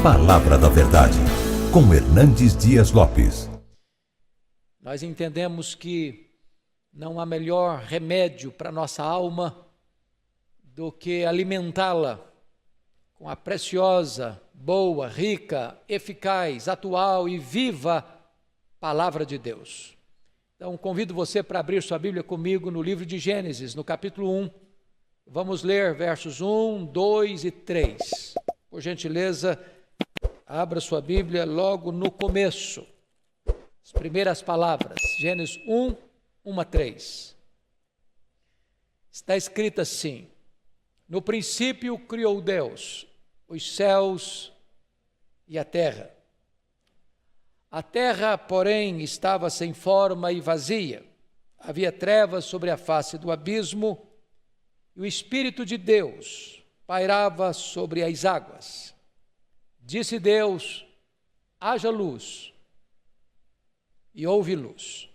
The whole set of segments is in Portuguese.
Palavra da Verdade, com Hernandes Dias Lopes. Nós entendemos que não há melhor remédio para nossa alma do que alimentá-la com a preciosa, boa, rica, eficaz, atual e viva Palavra de Deus. Então, convido você para abrir sua Bíblia comigo no livro de Gênesis, no capítulo 1. Vamos ler versos 1, 2 e 3. Por gentileza, abra sua Bíblia logo no começo. As primeiras palavras, Gênesis 1, 1 a 3. Está escrito assim: no princípio criou Deus os céus e a terra. A terra, porém, estava sem forma e vazia. Havia trevas sobre a face do abismo, e o Espírito de Deus pairava sobre as águas. Disse Deus: haja luz, e houve luz.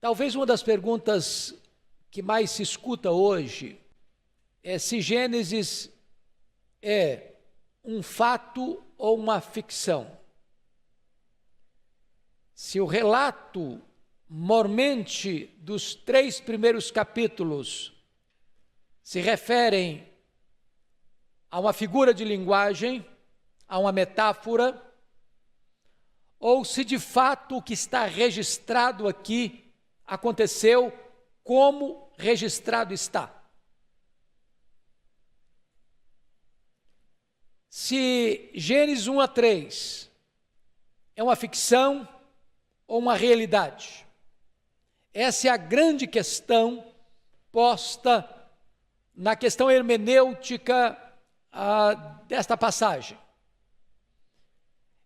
Talvez uma das perguntas que mais se escuta hoje é se Gênesis é um fato ou uma ficção. Se o relato mormente dos 3 primeiros capítulos se referem a uma figura de linguagem, a uma metáfora, ou se de fato o que está registrado aqui aconteceu como registrado está. Se Gênesis 1 a 3 é uma ficção ou uma realidade? Essa é a grande questão posta na questão hermenêutica desta passagem.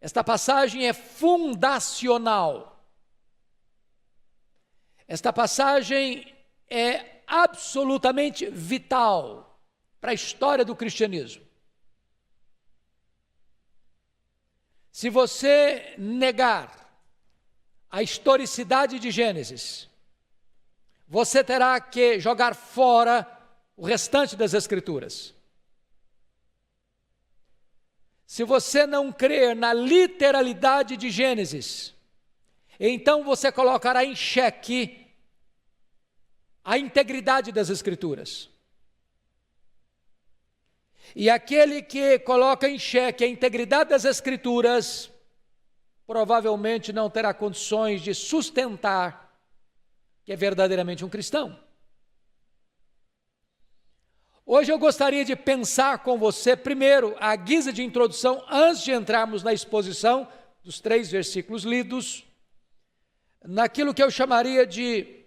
Esta passagem é fundacional. Esta passagem é absolutamente vital para a história do cristianismo. Se você negar a historicidade de Gênesis, você terá que jogar fora o restante das Escrituras. Se você não crer na literalidade de Gênesis, então você colocará em xeque a integridade das Escrituras. E aquele que coloca em xeque a integridade das Escrituras, provavelmente não terá condições de sustentar que é verdadeiramente um cristão. Hoje eu gostaria de pensar com você, primeiro, à guisa de introdução, antes de entrarmos na exposição dos 3 versículos lidos, naquilo que eu chamaria de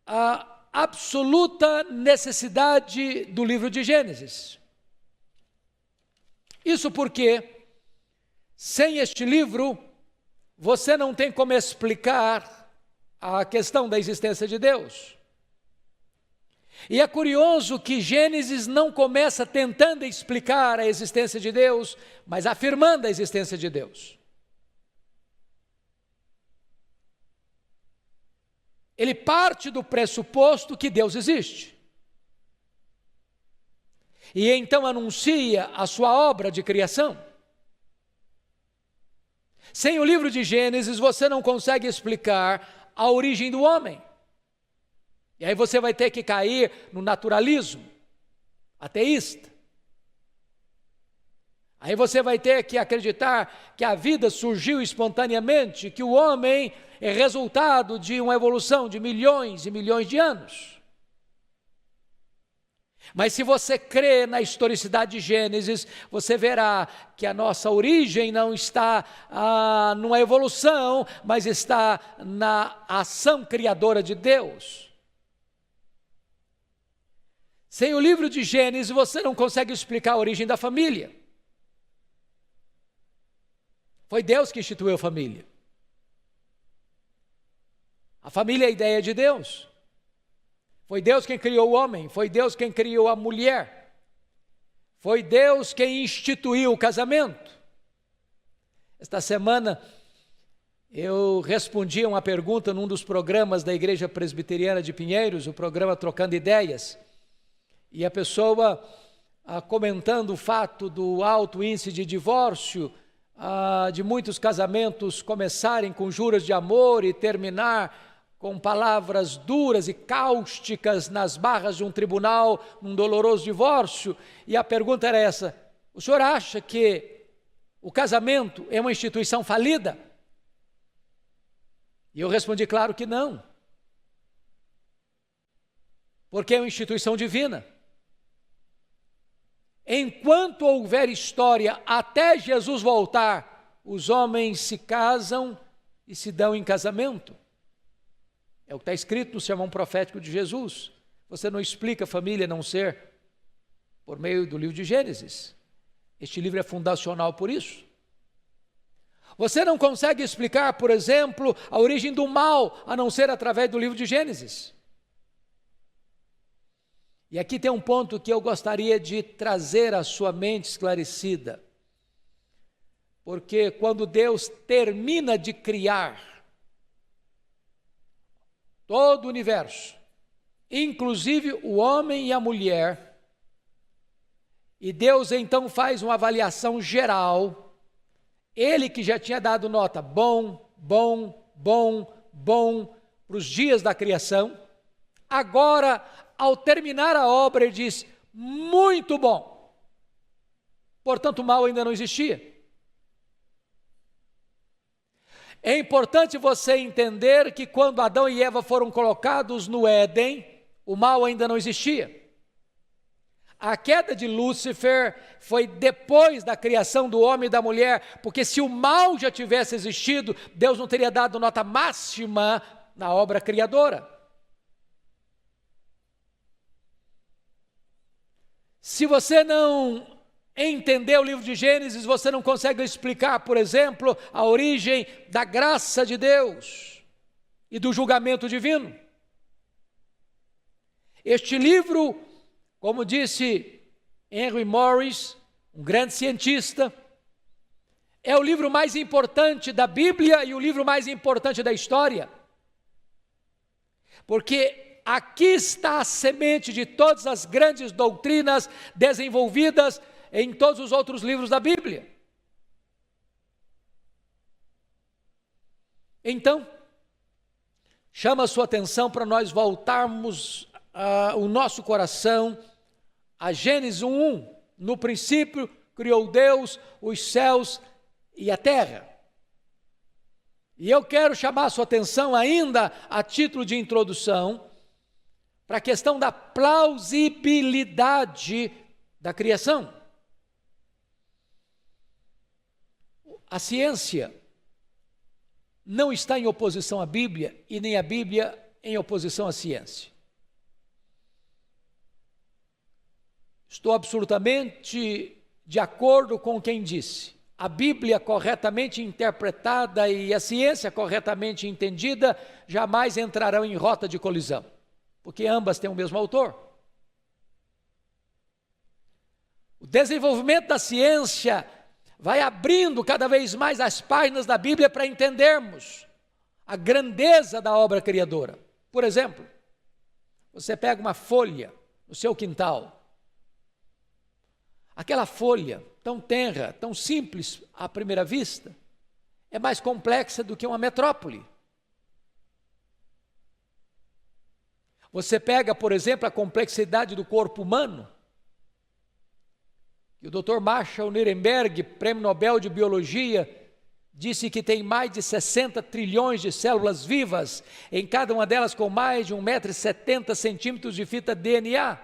a absoluta necessidade do livro de Gênesis. Isso porque, sem este livro, você não tem como explicar a questão da existência de Deus. E é curioso que Gênesis não começa tentando explicar a existência de Deus, mas afirmando a existência de Deus. Ele parte do pressuposto que Deus existe. E então anuncia a sua obra de criação. Sem o livro de Gênesis, você não consegue explicar a origem do homem. E aí você vai ter que cair no naturalismo ateísta. Aí você vai ter que acreditar que a vida surgiu espontaneamente, que o homem é resultado de uma evolução de milhões e milhões de anos. Mas se você crê na historicidade de Gênesis, você verá que a nossa origem não está numa evolução, mas está na ação criadora de Deus. Sem o livro de Gênesis, você não consegue explicar a origem da família. Foi Deus que instituiu a família. A família é a ideia de Deus. Foi Deus quem criou o homem, foi Deus quem criou a mulher. Foi Deus quem instituiu o casamento. Esta semana eu respondi a uma pergunta num dos programas da Igreja Presbiteriana de Pinheiros, o programa Trocando Ideias. e a pessoa comentando o fato do alto índice de divórcio, de muitos casamentos começarem com juras de amor e terminar com palavras duras e cáusticas nas barras de um tribunal, num doloroso divórcio. E a pergunta era essa: o senhor acha que o casamento é uma instituição falida? E eu respondi: claro que não, porque é uma instituição divina. Enquanto houver história até Jesus voltar, os homens se casam e se dão em casamento. É o que está escrito no sermão profético de Jesus. Você não explica família a não ser por meio do livro de Gênesis. Este livro é fundacional por isso. Você não consegue explicar, por exemplo, a origem do mal a não ser através do livro de Gênesis. E aqui tem um ponto que eu gostaria de trazer à sua mente esclarecida. Porque quando Deus termina de criar todo o universo, inclusive o homem e a mulher, e Deus então faz uma avaliação geral, Ele que já tinha dado nota bom para os dias da criação, agora, ao terminar a obra, Ele diz: muito bom. Portanto, o mal ainda não existia. É importante você entender que quando Adão e Eva foram colocados no Éden, o mal ainda não existia. A queda de Lúcifer foi depois da criação do homem e da mulher, porque se o mal já tivesse existido, Deus não teria dado nota máxima na obra criadora. Se você não entender o livro de Gênesis, você não consegue explicar, por exemplo, a origem da graça de Deus e do julgamento divino. Este livro, como disse Henry Morris, um grande cientista, é o livro mais importante da Bíblia e o livro mais importante da história. Porque aqui está a semente de todas as grandes doutrinas desenvolvidas em todos os outros livros da Bíblia. Então, chama a sua atenção para nós voltarmos o nosso coração a Gênesis 1:1. No princípio criou Deus os céus e a terra. E eu quero chamar a sua atenção ainda a título de introdução para a questão da plausibilidade da criação. A ciência não está em oposição à Bíblia e nem a Bíblia em oposição à ciência. Estou absolutamente de acordo com quem disse: a Bíblia corretamente interpretada e a ciência corretamente entendida jamais entrarão em rota de colisão, porque ambas têm o mesmo autor. O desenvolvimento da ciência vai abrindo cada vez mais as páginas da Bíblia para entendermos a grandeza da obra criadora. Por exemplo, você pega uma folha no seu quintal, aquela folha tão tenra, tão simples à primeira vista, é mais complexa do que uma metrópole. Você pega, por exemplo, a complexidade do corpo humano, e o Dr. Marshall Nirenberg, prêmio Nobel de Biologia, disse que tem mais de 60 trilhões de células vivas, em cada uma delas com mais de 1,70 m de fita DNA.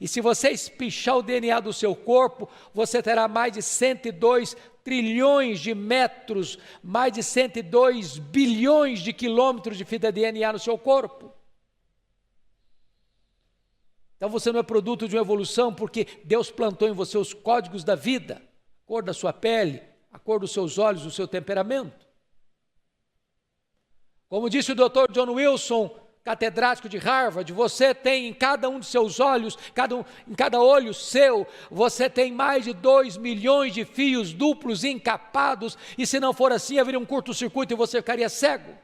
E se você espichar o DNA do seu corpo, você terá mais de 102 trilhões de metros, mais de 102 bilhões de quilômetros de fita DNA no seu corpo. Então você não é produto de uma evolução porque Deus plantou em você os códigos da vida, a cor da sua pele, a cor dos seus olhos, o seu temperamento. Como disse o Dr. John Wilson, catedrático de Harvard, você tem em cada um de seus olhos, em cada olho seu, você tem mais de 2 milhões de fios duplos encapados, e se não for assim, haveria um curto-circuito e você ficaria cego.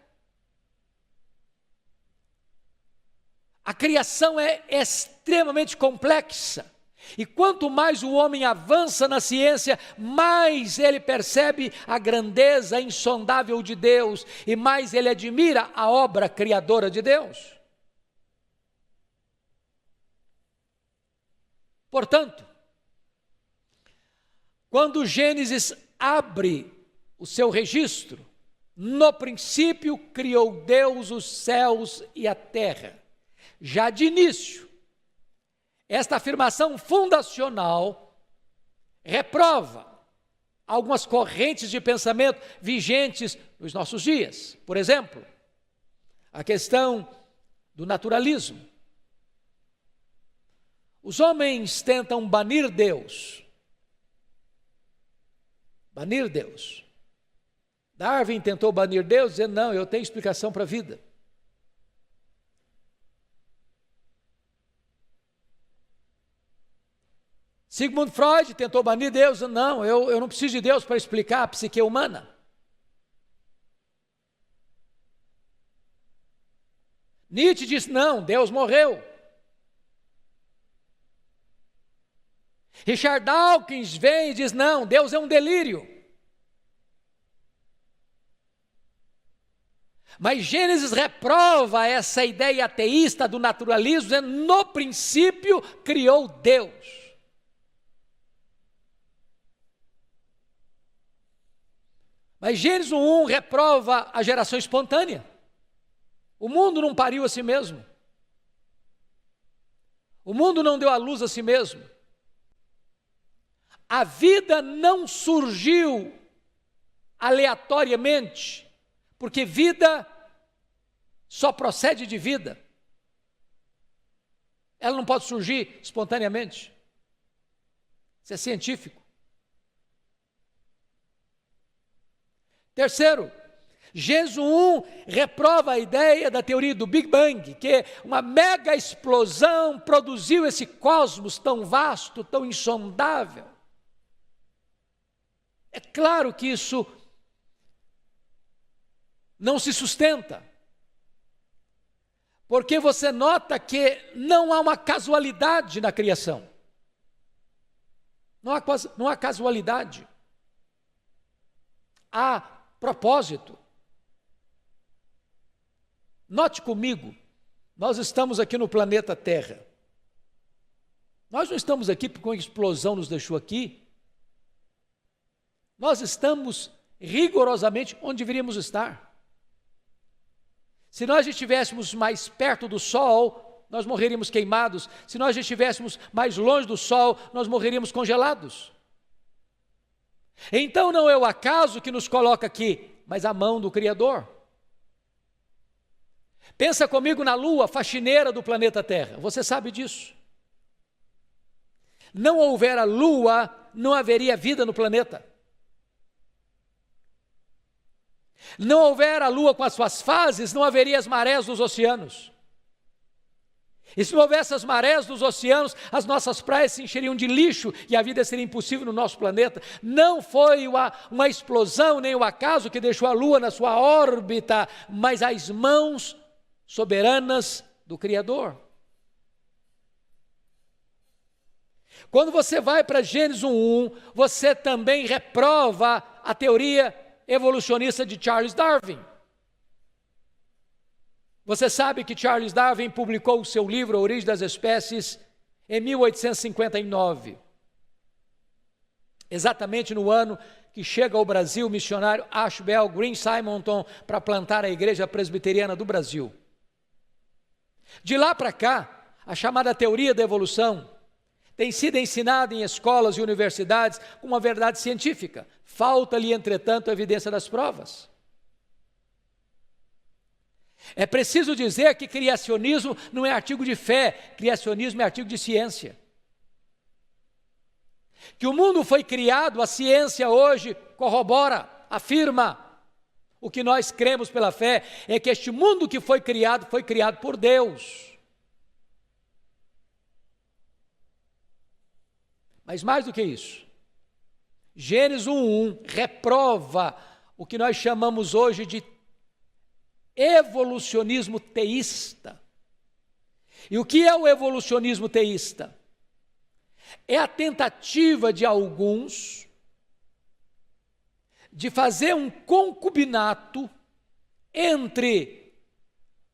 A criação é extremamente complexa. E quanto mais o homem avança na ciência, mais ele percebe a grandeza insondável de Deus e mais ele admira a obra criadora de Deus. Portanto, quando Gênesis abre o seu registro, no princípio criou Deus os céus e a terra. Já de início, esta afirmação fundacional reprova algumas correntes de pensamento vigentes nos nossos dias. Por exemplo, a questão do naturalismo. Os homens tentam banir Deus. Banir Deus. Darwin tentou banir Deus, dizendo, não, eu tenho explicação para a vida. Sigmund Freud tentou banir Deus, não, eu não preciso de Deus para explicar a psique humana. Nietzsche disse, não, Deus morreu. Richard Dawkins vem e diz, não, Deus é um delírio. Mas Gênesis reprova essa ideia ateísta do naturalismo, dizendo, no princípio criou Deus. Mas Gênesis 1 reprova a geração espontânea. O mundo não pariu a si mesmo. O mundo não deu à luz a si mesmo. A vida não surgiu aleatoriamente, porque vida só procede de vida. Ela não pode surgir espontaneamente. Isso é científico. Terceiro, Gênesis 1 reprova a ideia da teoria do Big Bang, que uma mega explosão produziu esse cosmos tão vasto, tão insondável. É claro que isso não se sustenta, porque você nota que não há uma casualidade na criação. Não há casualidade. Há propósito. Note comigo, nós estamos aqui no planeta Terra. Nós não estamos aqui porque uma explosão nos deixou aqui. Nós estamos rigorosamente onde deveríamos estar. Se nós estivéssemos mais perto do Sol, nós morreríamos queimados. Se nós estivéssemos mais longe do Sol, nós morreríamos congelados. Então não é o acaso que nos coloca aqui, mas a mão do Criador. Pensa comigo na lua faxineira do planeta Terra, você sabe disso. Não houver a lua, não haveria vida no planeta. Não houver a lua com as suas fases, não haveria as marés dos oceanos. E se não houvesse as marés dos oceanos, as nossas praias se encheriam de lixo e a vida seria impossível no nosso planeta. Não foi uma explosão, nem o acaso que deixou a lua na sua órbita, mas as mãos soberanas do Criador. Quando você vai para Gênesis 1:1, você também reprova a teoria evolucionista de Charles Darwin. Você sabe que Charles Darwin publicou o seu livro A Origem das Espécies em 1859. Exatamente no ano que chega ao Brasil o missionário Ashbel Green Simonton para plantar a Igreja Presbiteriana do Brasil. De lá para cá, a chamada teoria da evolução tem sido ensinada em escolas e universidades com uma verdade científica. Falta-lhe, entretanto, a evidência das provas. É preciso dizer que criacionismo não é artigo de fé, criacionismo é artigo de ciência. Que o mundo foi criado, a ciência hoje corrobora, afirma. O que nós cremos pela fé é que este mundo que foi criado por Deus. Mas mais do que isso, Gênesis 1:1 reprova o que nós chamamos hoje de evolucionismo teísta. E o que é o evolucionismo teísta? É a tentativa de alguns de fazer um concubinato entre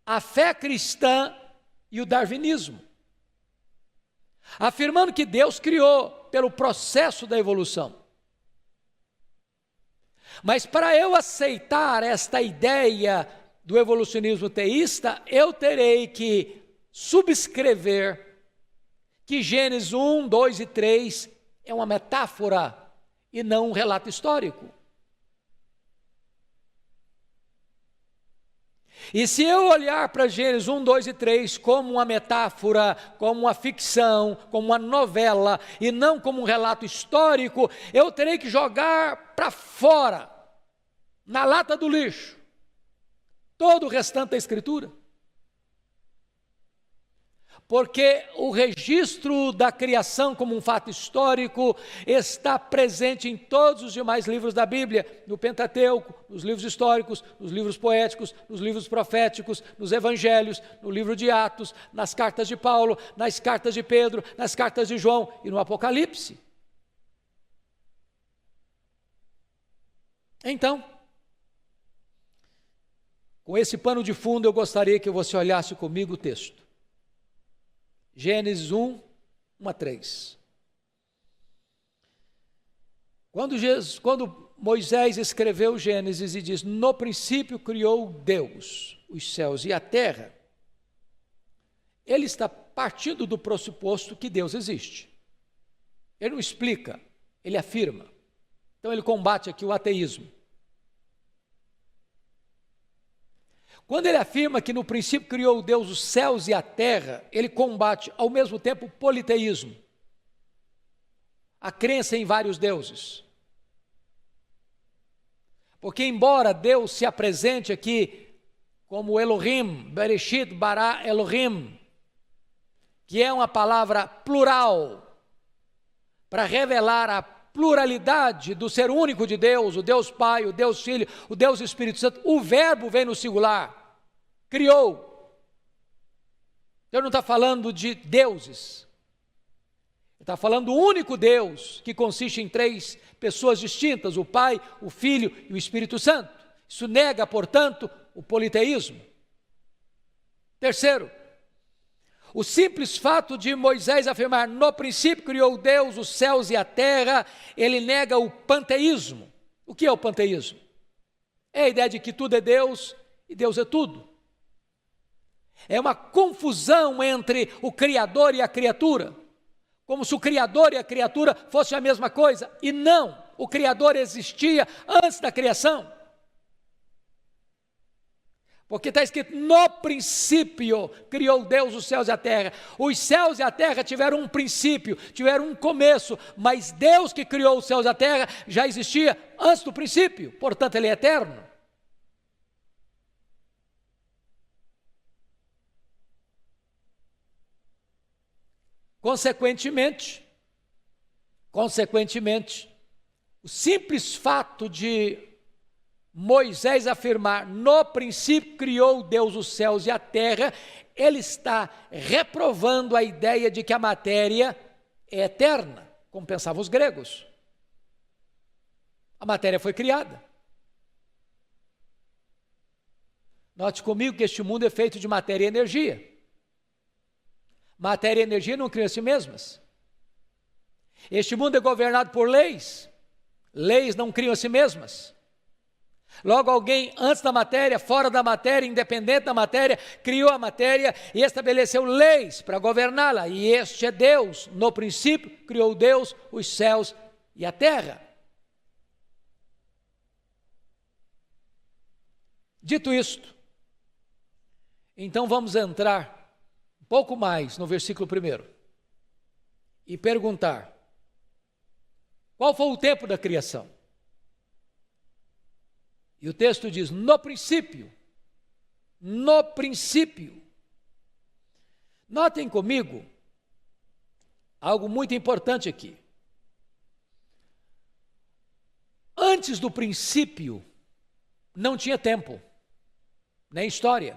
a fé cristã e o darwinismo, afirmando que Deus criou pelo processo da evolução. Mas para eu aceitar esta ideia do evolucionismo teísta, eu terei que subscrever que Gênesis 1, 2 e 3 é uma metáfora e não um relato histórico. E se eu olhar para Gênesis 1, 2 e 3 como uma metáfora, como uma ficção, como uma novela, e não como um relato histórico, eu terei que jogar para fora, na lata do lixo, todo o restante da Escritura. Porque o registro da criação como um fato histórico está presente em todos os demais livros da Bíblia, no Pentateuco, nos livros históricos, nos livros poéticos, nos livros proféticos, nos evangelhos, no livro de Atos, nas cartas de Paulo, nas cartas de Pedro, nas cartas de João e no Apocalipse. Então, com esse pano de fundo, eu gostaria que você olhasse comigo o texto. Gênesis 1, 1 a 3. Quando Moisés escreveu Gênesis e diz, no princípio criou Deus os céus e a terra, ele está partindo do pressuposto que Deus existe. Ele não explica, ele afirma. Então ele combate aqui o ateísmo. Quando ele afirma que no princípio criou Deus os céus e a terra, ele combate ao mesmo tempo o politeísmo, a crença em vários deuses. Porque embora Deus se apresente aqui como Elohim, Bereshit bara Elohim, que é uma palavra plural, para revelar a pluralidade do ser único de Deus, o Deus Pai, o Deus Filho, o Deus Espírito Santo, o verbo vem no singular, criou. Ele não está falando de deuses, ele está falando do único Deus, que consiste em 3 pessoas distintas, o Pai, o Filho e o Espírito Santo. Isso nega, portanto, o politeísmo. Terceiro, o simples fato de Moisés afirmar, no princípio criou Deus os céus e a terra, ele nega o panteísmo. O que é o panteísmo? É a ideia de que tudo é Deus e Deus é tudo. É uma confusão entre o Criador e a criatura, como se o Criador e a criatura fossem a mesma coisa, e não, o Criador existia antes da criação. Porque está escrito, no princípio criou Deus os céus e a terra. Os céus e a terra tiveram um princípio, tiveram um começo, mas Deus que criou os céus e a terra já existia antes do princípio, portanto ele é eterno. Consequentemente, o simples fato de Moisés afirmar, no princípio criou Deus os céus e a terra, ele está reprovando a ideia de que a matéria é eterna, como pensavam os gregos. A matéria foi criada. Note comigo que este mundo é feito de matéria e energia. Matéria e energia não criam a si mesmas. Este mundo é governado por leis. Leis não criam a si mesmas. Logo, alguém antes da matéria, fora da matéria, independente da matéria, criou a matéria e estabeleceu leis para governá-la. E este é Deus. No princípio, criou Deus os céus e a terra. Dito isto, então vamos entrar um pouco mais no versículo 1 e perguntar: qual foi o tempo da criação? E o texto diz, no princípio. Notem comigo algo muito importante aqui. Antes do princípio, não tinha tempo, nem história.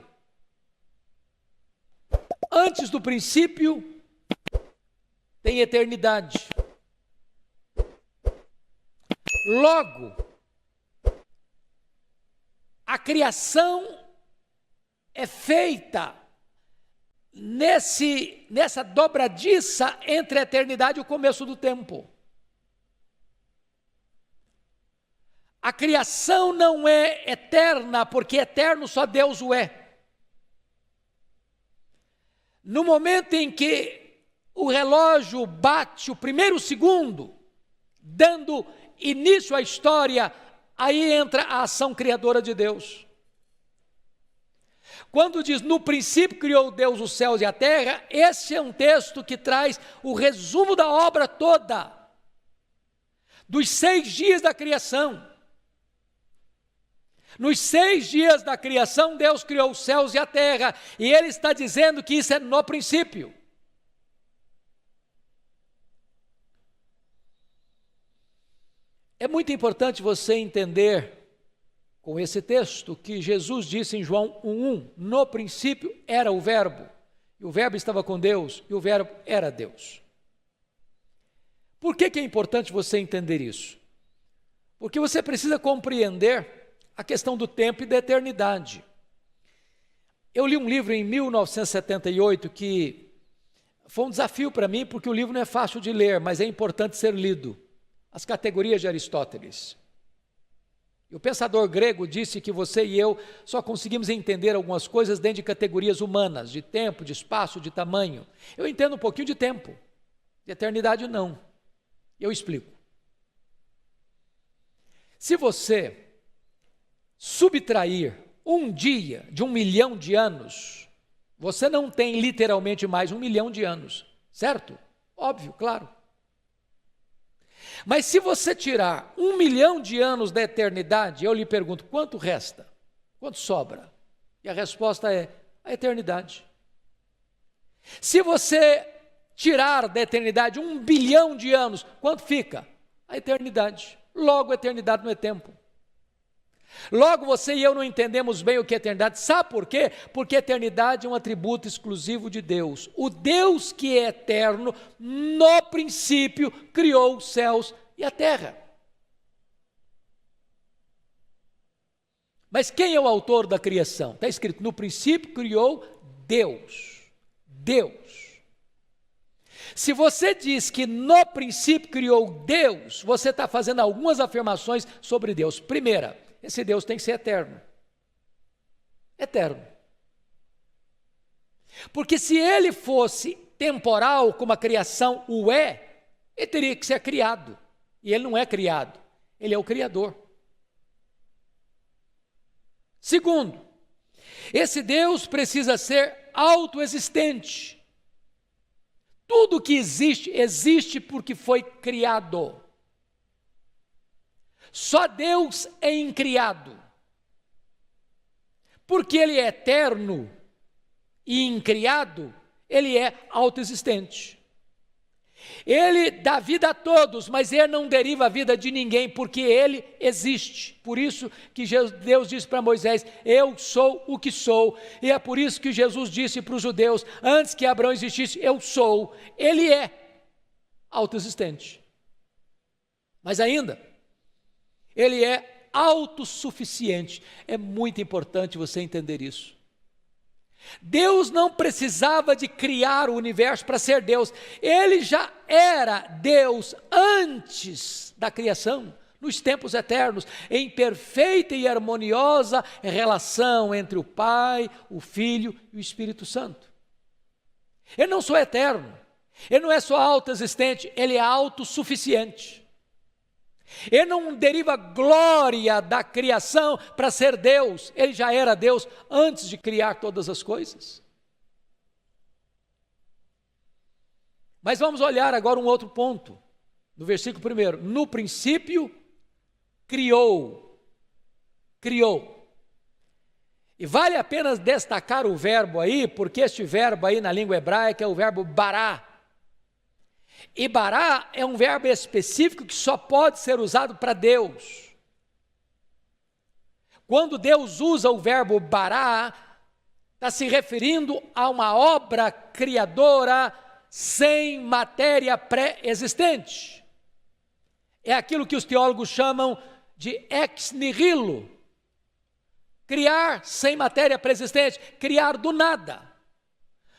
Antes do princípio, tem eternidade. Logo, a criação é feita nessa dobradiça entre a eternidade e o começo do tempo. A criação não é eterna, porque eterno só Deus o é. No momento em que o relógio bate o primeiro segundo, dando início à história, aí entra a ação criadora de Deus. Quando diz, no princípio criou Deus os céus e a terra, esse é um texto que traz o resumo da obra toda, dos 6 dias da criação. Nos 6 dias da criação, Deus criou os céus e a terra, e Ele está dizendo que isso é no princípio. É muito importante você entender, com esse texto, que Jesus disse em João 1,1, no princípio era o Verbo, e o Verbo estava com Deus, e o Verbo era Deus. Por que é importante você entender isso? Porque você precisa compreender a questão do tempo e da eternidade. Eu li um livro em 1978 que foi um desafio para mim, porque o livro não é fácil de ler, mas é importante ser lido. As categorias de Aristóteles. E o pensador grego disse que você e eu só conseguimos entender algumas coisas dentro de categorias humanas, de tempo, de espaço, de tamanho. Eu entendo um pouquinho de tempo, de eternidade não. Eu explico. Se você subtrair um dia de 1 milhão de anos, você não tem literalmente mais 1 milhão de anos, certo? Óbvio, claro. Mas se você tirar 1 milhão de anos da eternidade, eu lhe pergunto, quanto resta? Quanto sobra? E a resposta é a eternidade. Se você tirar da eternidade 1 bilhão de anos, quanto fica? A eternidade. Logo, a eternidade não é tempo. Logo, você e eu não entendemos bem o que é eternidade. Sabe por quê? Porque a eternidade é um atributo exclusivo de Deus. O Deus que é eterno, no princípio, criou os céus e a terra. Mas quem é o autor da criação? Está escrito, no princípio criou Deus. Deus. Se você diz que no princípio criou Deus, você está fazendo algumas afirmações sobre Deus. Primeira, esse Deus tem que ser eterno. Eterno. Porque se ele fosse temporal, como a criação o é, ele teria que ser criado. E ele não é criado, ele é o Criador. Segundo, esse Deus precisa ser autoexistente. Tudo que existe, existe porque foi criado. Só Deus é incriado. Porque Ele é eterno e incriado, Ele é autoexistente. Ele dá vida a todos, mas Ele não deriva a vida de ninguém, porque Ele existe. Por isso que Deus disse para Moisés, eu sou o que sou. E é por isso que Jesus disse para os judeus, antes que Abraão existisse, eu sou. Ele é autoexistente. Mas ainda, Ele é autossuficiente. É muito importante você entender isso. Deus não precisava de criar o universo para ser Deus. Ele já era Deus antes da criação, nos tempos eternos, em perfeita e harmoniosa relação entre o Pai, o Filho e o Espírito Santo. Ele não só é eterno, Ele não é só autoexistente, Ele é autossuficiente. Ele não deriva glória da criação para ser Deus, Ele já era Deus antes de criar todas as coisas. Mas vamos olhar agora um outro ponto, no versículo 1, no princípio criou. E vale a pena destacar o verbo aí, porque este verbo aí na língua hebraica é o verbo bará. E bará é um verbo específico que só pode ser usado para Deus. Quando Deus usa o verbo bará, está se referindo a uma obra criadora sem matéria pré-existente. É aquilo que os teólogos chamam de ex nihilo. Criar sem matéria pré-existente, criar do nada.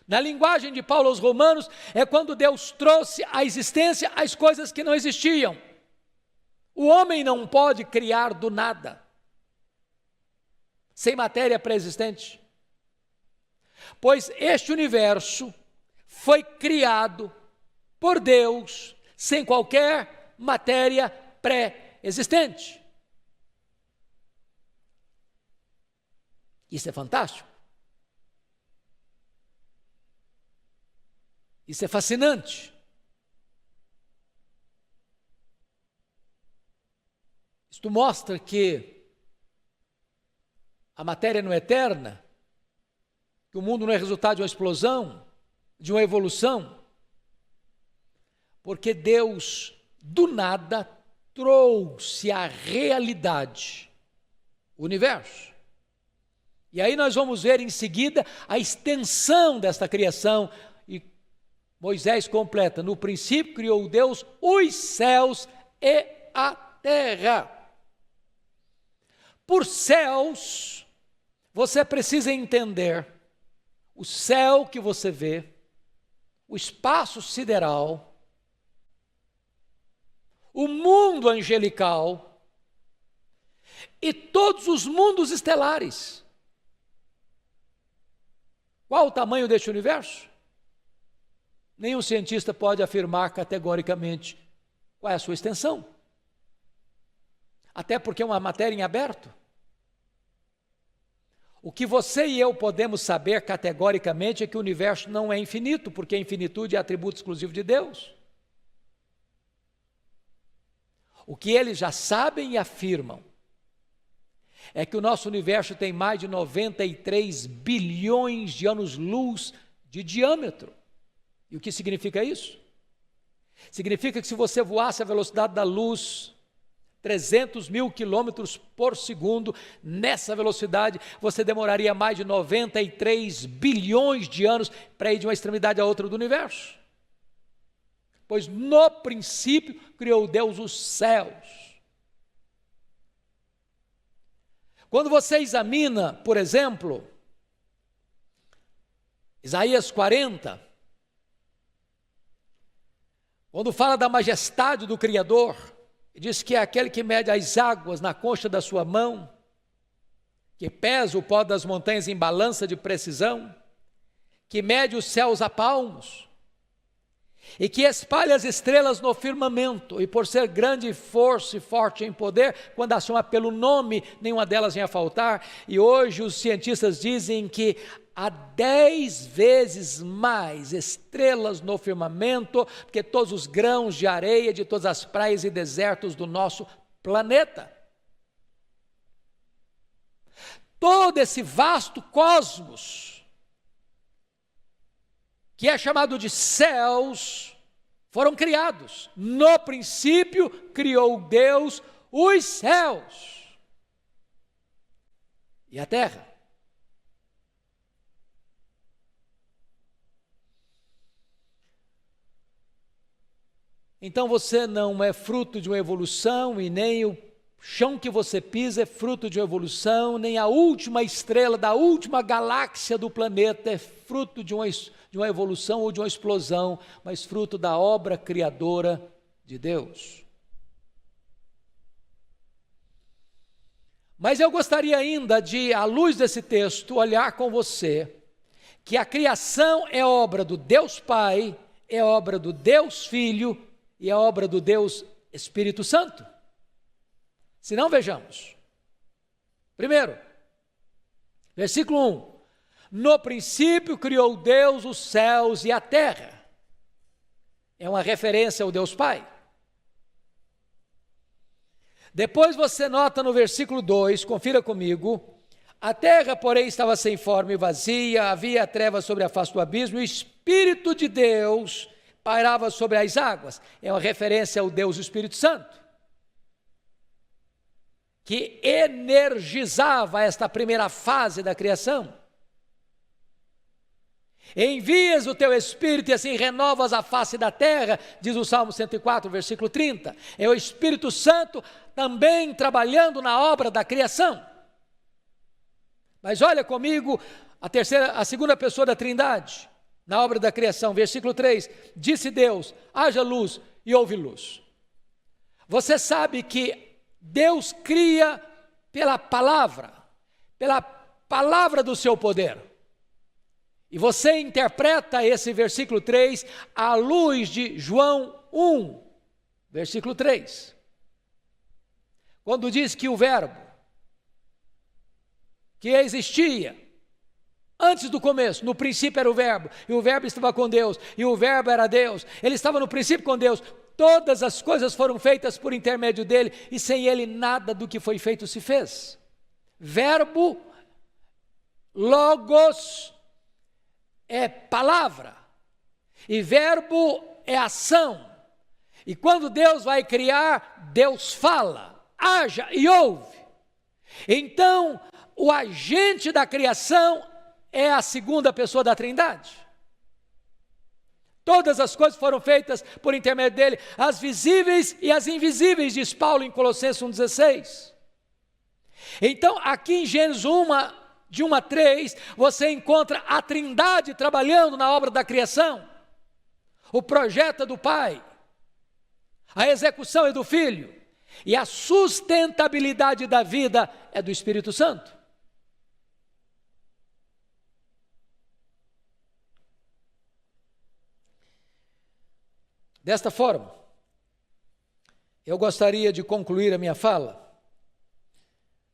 Na linguagem de Paulo aos Romanos, é quando Deus trouxe à existência as coisas que não existiam. O homem não pode criar do nada, sem matéria pré-existente. Pois este universo foi criado por Deus sem qualquer matéria pré-existente. Isso é fantástico. Isso é fascinante. Isto mostra que a matéria não é eterna, que o mundo não é resultado de uma explosão, de uma evolução, porque Deus, do nada, trouxe à realidade o universo. E aí nós vamos ver em seguida a extensão desta criação, e Moisés completa: no princípio criou Deus os céus e a terra. Por céus, você precisa entender o céu que você vê, o espaço sideral, o mundo angelical e todos os mundos estelares. Qual o tamanho deste universo? Nenhum cientista pode afirmar categoricamente qual é a sua extensão. Até porque é uma matéria em aberto. O que você e eu podemos saber categoricamente é que o universo não é infinito, porque a infinitude é atributo exclusivo de Deus. O que eles já sabem e afirmam é que o nosso universo tem mais de 93 bilhões de anos-luz de diâmetro. E o que significa isso? Significa que se você voasse a velocidade da luz, 300 mil quilômetros por segundo, nessa velocidade, você demoraria mais de 93 bilhões de anos para ir de uma extremidade a outra do universo. Pois no princípio criou Deus os céus. Quando você examina, por exemplo, Isaías 40, quando fala da majestade do Criador, diz que é aquele que mede as águas na concha da sua mão, que pesa o pó das montanhas em balança de precisão, que mede os céus a palmos, e que espalha as estrelas no firmamento, e por ser grande força e forte em poder, quando a chama pelo nome, nenhuma delas vem a faltar. E hoje os cientistas dizem que há 10 vezes mais estrelas no firmamento que todos os grãos de areia de todas as praias e desertos do nosso planeta. Todo esse vasto cosmos, que é chamado de céus, foram criados. No princípio, criou Deus os céus e a terra. Então você não é fruto de uma evolução, e nem o chão que você pisa é fruto de uma evolução, nem a última estrela da última galáxia do planeta é fruto de uma evolução ou de uma explosão, mas fruto da obra criadora de Deus. Mas eu gostaria ainda de, à luz desse texto, olhar com você que a criação é obra do Deus Pai, é obra do Deus Filho e é obra do Deus Espírito Santo. Se não, vejamos. Primeiro, versículo 1. No princípio criou Deus os céus e a terra. É uma referência ao Deus Pai. Depois você nota no versículo 2, confira comigo: a terra, porém, estava sem forma e vazia, havia trevas sobre a face do abismo, e o Espírito de Deus pairava sobre as águas. É uma referência ao Deus Espírito Santo, que energizava esta primeira fase da criação. Envias o teu Espírito e assim renovas a face da terra, diz o Salmo 104, versículo 30. É o Espírito Santo também trabalhando na obra da criação. Mas olha comigo a segunda pessoa da Trindade, na obra da criação, versículo 3. Disse Deus, haja luz, e houve luz. Você sabe que Deus cria pela palavra do seu poder. E você interpreta esse versículo 3 à luz de João 1, versículo 3. Quando diz que o verbo, que existia antes do começo, no princípio era o verbo, e o verbo estava com Deus, e o verbo era Deus, ele estava no princípio com Deus, todas as coisas foram feitas por intermédio dele, e sem ele nada do que foi feito se fez. Verbo, logos, é palavra, e verbo é ação, e quando Deus vai criar, Deus fala, haja e ouve. Então, o agente da criação é a segunda pessoa da Trindade. Todas as coisas foram feitas por intermédio dele, as visíveis e as invisíveis, diz Paulo em Colossenses 1,16. Então, aqui em Gênesis 1, de 1 a 3, você encontra a Trindade trabalhando na obra da criação. O projeto é do Pai, a execução é do Filho, e a sustentabilidade da vida é do Espírito Santo. Desta forma, eu gostaria de concluir a minha fala,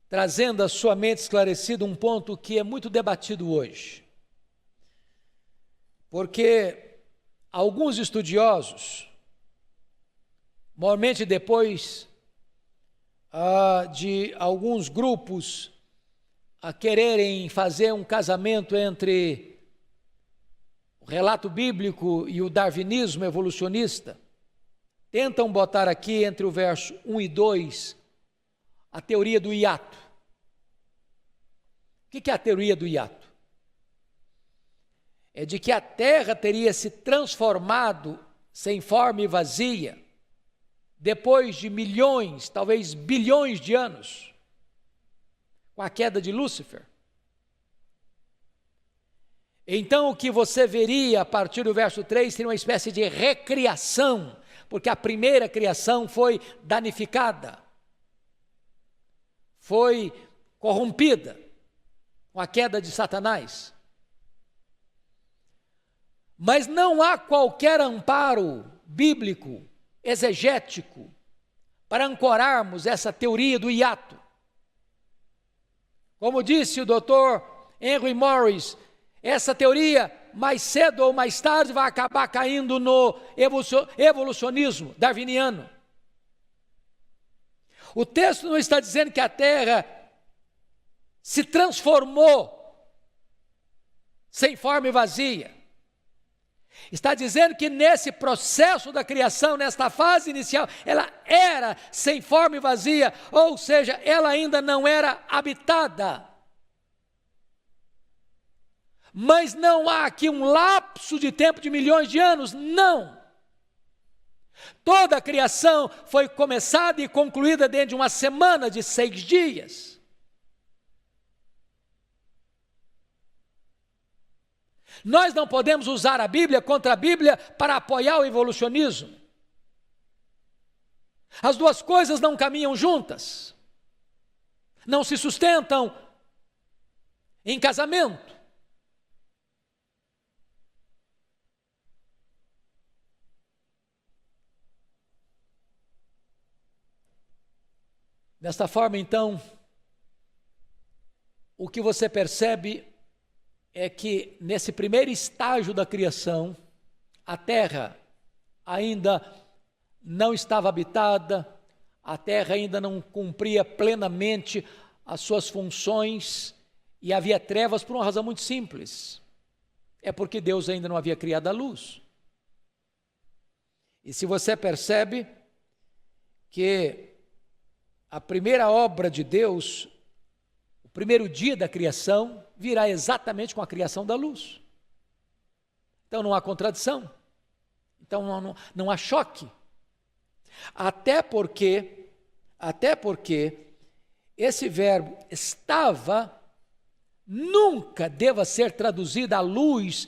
trazendo à sua mente esclarecida um ponto que é muito debatido hoje. Porque alguns estudiosos, normalmente depois de alguns grupos a quererem fazer um casamento entre o relato bíblico e o darwinismo evolucionista, tentam botar aqui entre o verso 1 e 2 a teoria do hiato. O que é a teoria do hiato? É de que a Terra teria se transformado sem forma e vazia depois de milhões, talvez bilhões de anos, com a queda de Lúcifer. Então, o que você veria a partir do verso 3 seria uma espécie de recriação, porque a primeira criação foi danificada, foi corrompida com a queda de Satanás. Mas não há qualquer amparo bíblico, exegético, para ancorarmos essa teoria do hiato. Como disse o Dr. Henry Morris, essa teoria, mais cedo ou mais tarde, vai acabar caindo no evolucionismo darwiniano. O texto não está dizendo que a Terra se transformou sem forma e vazia. Está dizendo que nesse processo da criação, nesta fase inicial, ela era sem forma e vazia, ou seja, ela ainda não era habitada. Mas não há aqui um lapso de tempo de milhões de anos, não. Toda a criação foi começada e concluída dentro de uma semana de 6 dias. Nós não podemos usar a Bíblia contra a Bíblia para apoiar o evolucionismo. As duas coisas não caminham juntas, não se sustentam em casamento. Desta forma, então, o que você percebe é que nesse primeiro estágio da criação, a terra ainda não estava habitada, a terra ainda não cumpria plenamente as suas funções e havia trevas por uma razão muito simples. É porque Deus ainda não havia criado a luz. E se você percebe que a primeira obra de Deus, o primeiro dia da criação, virá exatamente com a criação da luz. Então não há contradição, então não há choque. Até porque esse verbo estava nunca deva ser traduzido à luz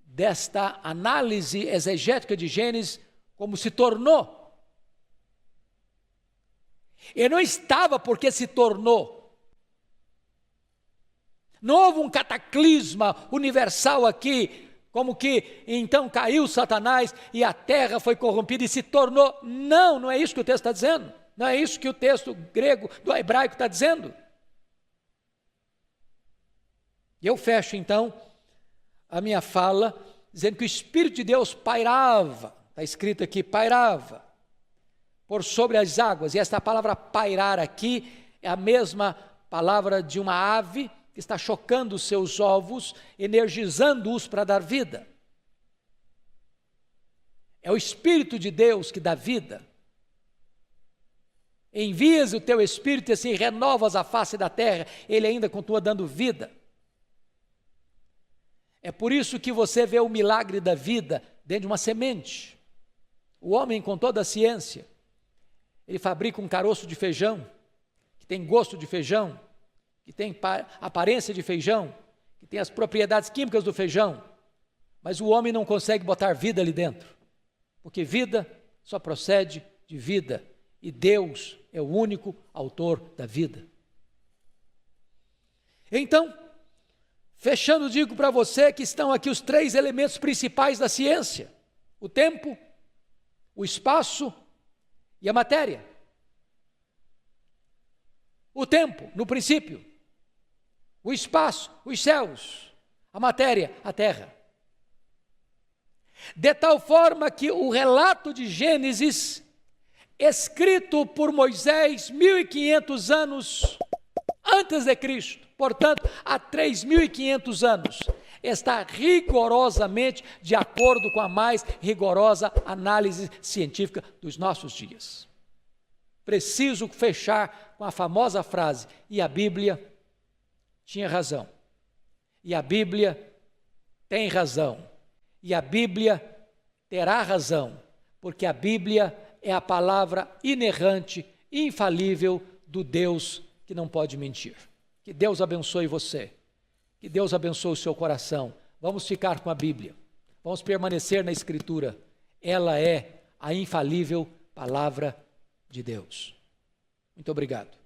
desta análise exegética de Gênesis como se tornou. Ele não estava porque se tornou. Não houve um cataclisma universal aqui, como que então caiu Satanás e a terra foi corrompida e se tornou. Não, não é isso que o texto está dizendo. Não é isso que o texto grego do hebraico está dizendo. E eu fecho então a minha fala dizendo que o Espírito de Deus pairava, está escrito aqui, pairava por sobre as águas. E esta palavra pairar aqui é a mesma palavra de uma ave que está chocando os seus ovos, energizando-os para dar vida. É o Espírito de Deus que dá vida. Envias o teu Espírito e assim renovas a face da terra, ele ainda continua dando vida. É por isso que você vê o milagre da vida dentro de uma semente. O homem, com toda a ciência, ele fabrica um caroço de feijão, que tem gosto de feijão, que tem aparência de feijão, que tem as propriedades químicas do feijão, mas o homem não consegue botar vida ali dentro, porque vida só procede de vida, e Deus é o único autor da vida. Então, fechando, digo para você que estão aqui os 3 elementos principais da ciência: o tempo, o espaço e a matéria. O tempo, no princípio, o espaço, os céus, a matéria, a terra. De tal forma que o relato de Gênesis, escrito por Moisés 1500 anos antes de Cristo, portanto, há 3.500 anos, está rigorosamente de acordo com a mais rigorosa análise científica dos nossos dias. Preciso fechar com a famosa frase: e a Bíblia tinha razão, e a Bíblia tem razão, e a Bíblia terá razão, porque a Bíblia é a palavra inerrante, infalível do Deus que não pode mentir. Que Deus abençoe você, que Deus abençoe o seu coração. Vamos ficar com a Bíblia, vamos permanecer na Escritura, ela é a infalível palavra de Deus. Muito obrigado.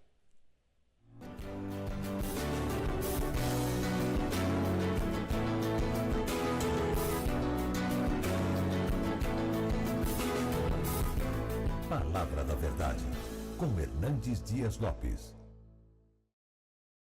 Palavra da Verdade, com Hernandes Dias Lopes.